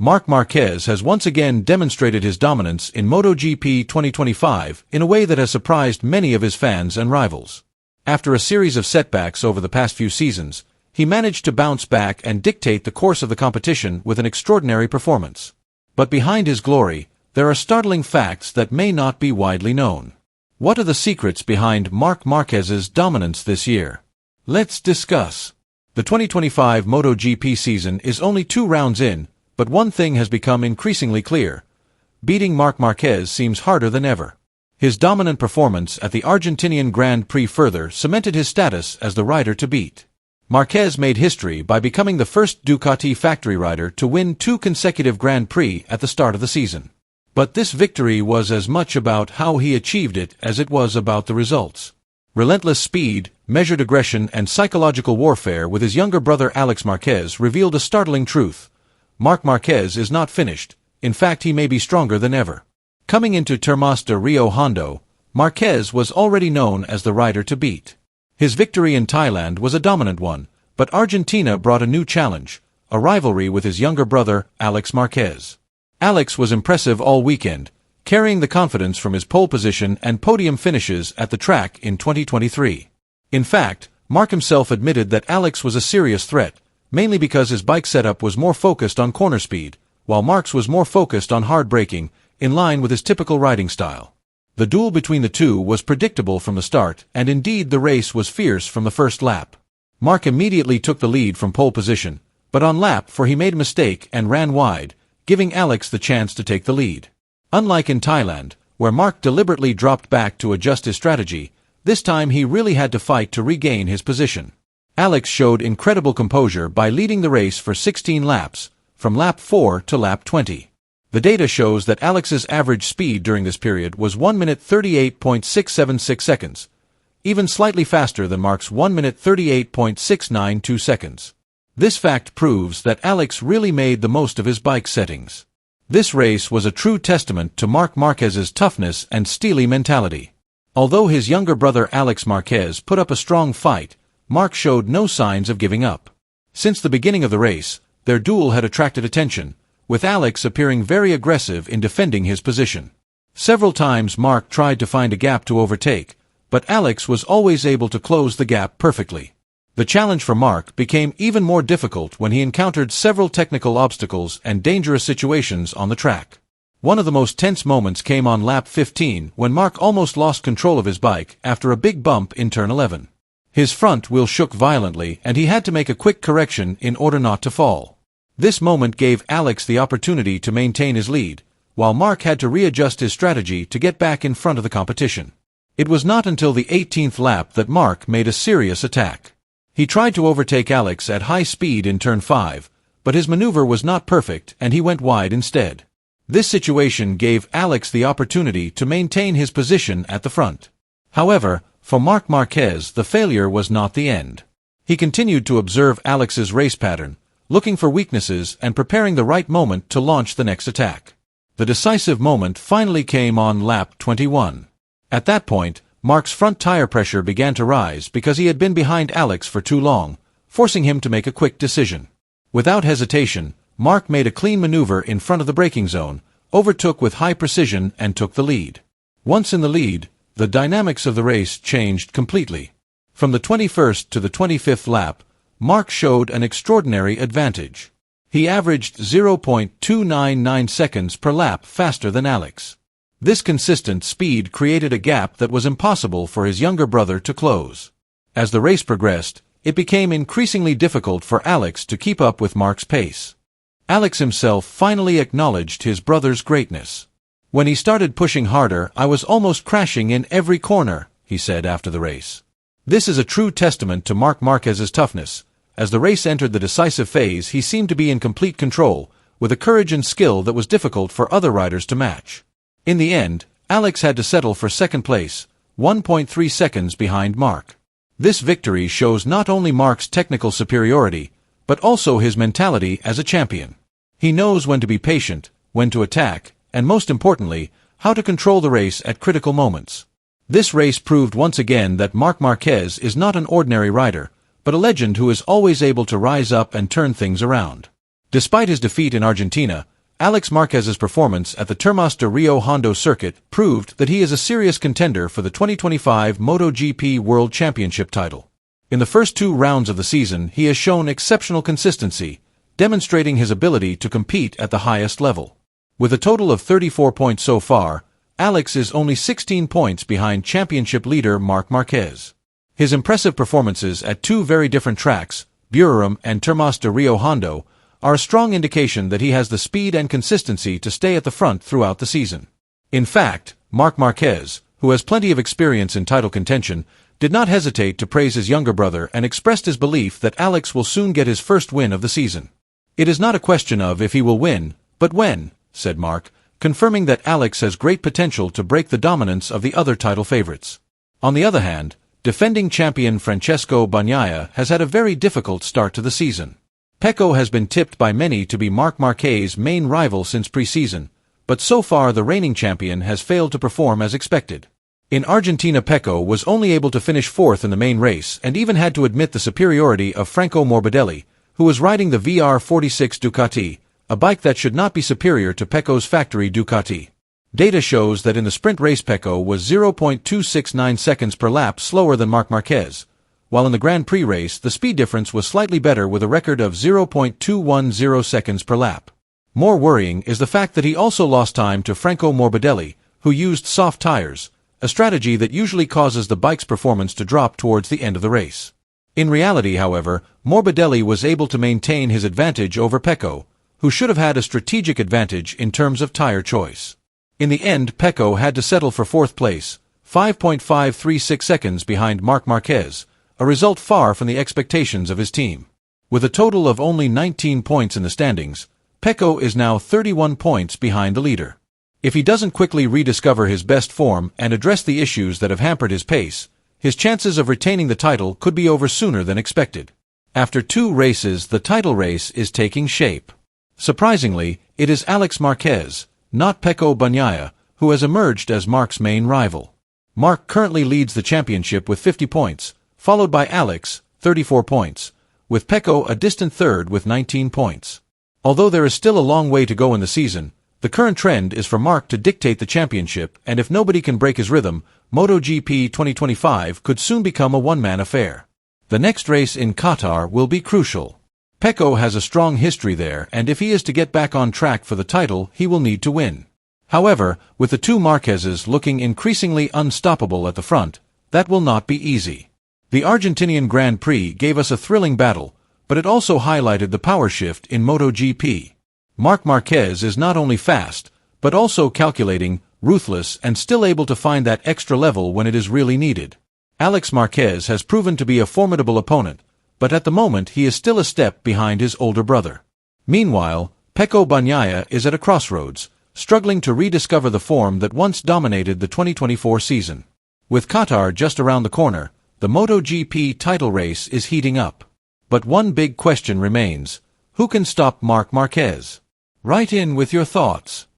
Marc Marquez has once again demonstrated his dominance in Motogp 2025 in a way that has surprised many of his fans and rivals. After a series of setbacks over the past few seasons, he managed to bounce back and dictate the course of the competition with an extraordinary performance. But behind his glory, there are startling facts that may not be widely known. What are the secrets behind Marc Marquez's dominance this year? Let's discuss. The 2025 Motogp season is only 2 rounds in, but one thing has become increasingly clear. Beating Marc Marquez seems harder than ever. His dominant performance at the Argentinian Grand Prix further cemented his status as the rider to beat. Marquez made history by becoming the first Ducati factory rider to win 2 consecutive Grand Prix at the start of the season. But this victory was as much about how he achieved it as it was about the results. Relentless speed, measured aggression, and psychological warfare with his younger brother Alex Marquez revealed a startling truth. Marc Marquez is not finished. In fact, he may be stronger than ever. Coming into Termas de Rio Hondo, Marquez was already known as the rider to beat. His victory in Thailand was a dominant one, but Argentina brought a new challenge, a rivalry with his younger brother, Alex Marquez. Alex was impressive all weekend, carrying the confidence from his pole position and podium finishes at the track in 2023. In fact, Marc himself admitted that Alex was a serious threat, mainly because his bike setup was more focused on corner speed, while Marc's was more focused on hard braking, in line with his typical riding style. The duel between the two was predictable from the start, and indeed the race was fierce from the first lap. Marc immediately took the lead from pole position, but on lap 4 he made a mistake and ran wide, giving Alex the chance to take the lead. Unlike in Thailand, where Marc deliberately dropped back to adjust his strategy, this time he really had to fight to regain his position. Alex showed incredible composure by leading the race for 16 laps, from lap 4 to lap 20. The data shows that Alex's average speed during this period was 1 minute 38.676 seconds, even slightly faster than Marc's 1 minute 38.692 seconds. This fact proves that Alex really made the most of his bike settings. This race was a true testament to Marc Marquez's toughness and steely mentality. Although his younger brother Alex Marquez put up a strong fight, Marc showed no signs of giving up. Since the beginning of the race, their duel had attracted attention, with Alex appearing very aggressive in defending his position. Several times Marc tried to find a gap to overtake, but Alex was always able to close the gap perfectly. The challenge for Marc became even more difficult when he encountered several technical obstacles and dangerous situations on the track. One of the most tense moments came on lap 15 when Marc almost lost control of his bike after a big bump in turn 11. His front wheel shook violently and he had to make a quick correction in order not to fall. This moment gave Alex the opportunity to maintain his lead, while Marc had to readjust his strategy to get back in front of the competition. It was not until the 18th lap that Marc made a serious attack. He tried to overtake Alex at high speed in turn 5, but his maneuver was not perfect and he went wide instead. This situation gave Alex the opportunity to maintain his position at the front. However, for Marc Marquez, the failure was not the end. He continued to observe Alex's race pattern, looking for weaknesses and preparing the right moment to launch the next attack. The decisive moment finally came on lap 21. At that point, Marc's front tire pressure began to rise because he had been behind Alex for too long, forcing him to make a quick decision. Without hesitation, Marc made a clean maneuver in front of the braking zone, overtook with high precision and took the lead. Once in the lead, the dynamics of the race changed completely. From the 21st to the 25th lap, Marc showed an extraordinary advantage. He averaged 0.299 seconds per lap faster than Alex. This consistent speed created a gap that was impossible for his younger brother to close. As the race progressed, it became increasingly difficult for Alex to keep up with Marc's pace. Alex himself finally acknowledged his brother's greatness. "When he started pushing harder, I was almost crashing in every corner," he said after the race. This is a true testament to Marc Marquez's toughness. As the race entered the decisive phase, he seemed to be in complete control, with a courage and skill that was difficult for other riders to match. In the end, Alex had to settle for second place, 1.3 seconds behind Marc. This victory shows not only Marc's technical superiority, but also his mentality as a champion. He knows when to be patient, when to attack, and most importantly, how to control the race at critical moments. This race proved once again that Marc Marquez is not an ordinary rider, but a legend who is always able to rise up and turn things around. Despite his defeat in Argentina, Alex Marquez's performance at the Termas de Rio Hondo circuit proved that he is a serious contender for the 2025 Motogp World Championship title. In the first 2 rounds of the season, he has shown exceptional consistency, demonstrating his ability to compete at the highest level. With a total of 34 points so far, Alex is only 16 points behind championship leader Marc Marquez. His impressive performances at 2 very different tracks, Buriram and Termas de Rio Hondo, are a strong indication that he has the speed and consistency to stay at the front throughout the season. In fact, Marc Marquez, who has plenty of experience in title contention, did not hesitate to praise his younger brother and expressed his belief that Alex will soon get his first win of the season. "It is not a question of if he will win, but when," said Marc, confirming that Alex has great potential to break the dominance of the other title favorites. On the other hand, defending champion Francesco Bagnaia has had a very difficult start to the season. Pekco has been tipped by many to be Marc Marquez's main rival since pre-season, but so far the reigning champion has failed to perform as expected. In Argentina, Pekco was only able to finish 4th in the main race and even had to admit the superiority of Franco Morbidelli, who was riding the VR46 Ducati, a bike that should not be superior to Pecco's factory Ducati. Data shows that in the sprint race Pekco was 0.269 seconds per lap slower than Marc Marquez, while in the Grand Prix race the speed difference was slightly better with a record of 0.210 seconds per lap. More worrying is the fact that he also lost time to Franco Morbidelli, who used soft tires, a strategy that usually causes the bike's performance to drop towards the end of the race. In reality, however, Morbidelli was able to maintain his advantage over Pekco, who should have had a strategic advantage in terms of tire choice. In the end, Pekco had to settle for 4th place, 5.536 seconds behind Marc Marquez, a result far from the expectations of his team. With a total of only 19 points in the standings, Pekco is now 31 points behind the leader. If he doesn't quickly rediscover his best form and address the issues that have hampered his pace, his chances of retaining the title could be over sooner than expected. After 2 races, the title race is taking shape. Surprisingly, it is Alex Marquez, not Pecco Bagnaia, who has emerged as Marc's main rival. Marc currently leads the championship with 50 points, followed by Alex, 34 points, with Pecco a distant third with 19 points. Although there is still a long way to go in the season, the current trend is for Marc to dictate the championship, and if nobody can break his rhythm, Motogp 2025 could soon become a one-man affair. The next race in Qatar will be crucial. Pecco has a strong history there, and if he is to get back on track for the title, he will need to win. However, with the 2 Marquezes looking increasingly unstoppable at the front, that will not be easy. The Argentinian Grand Prix gave us a thrilling battle, but it also highlighted the power shift in MotoGP. Marc Marquez is not only fast, but also calculating, ruthless, and still able to find that extra level when it is really needed. Alex Marquez has proven to be a formidable opponent, but at the moment he is still a step behind his older brother. Meanwhile, Pecco Bagnaia is at a crossroads, struggling to rediscover the form that once dominated the 2024 season. With Qatar just around the corner, the MotoGP title race is heating up. But one big question remains: who can stop Marc Marquez? Write in with your thoughts.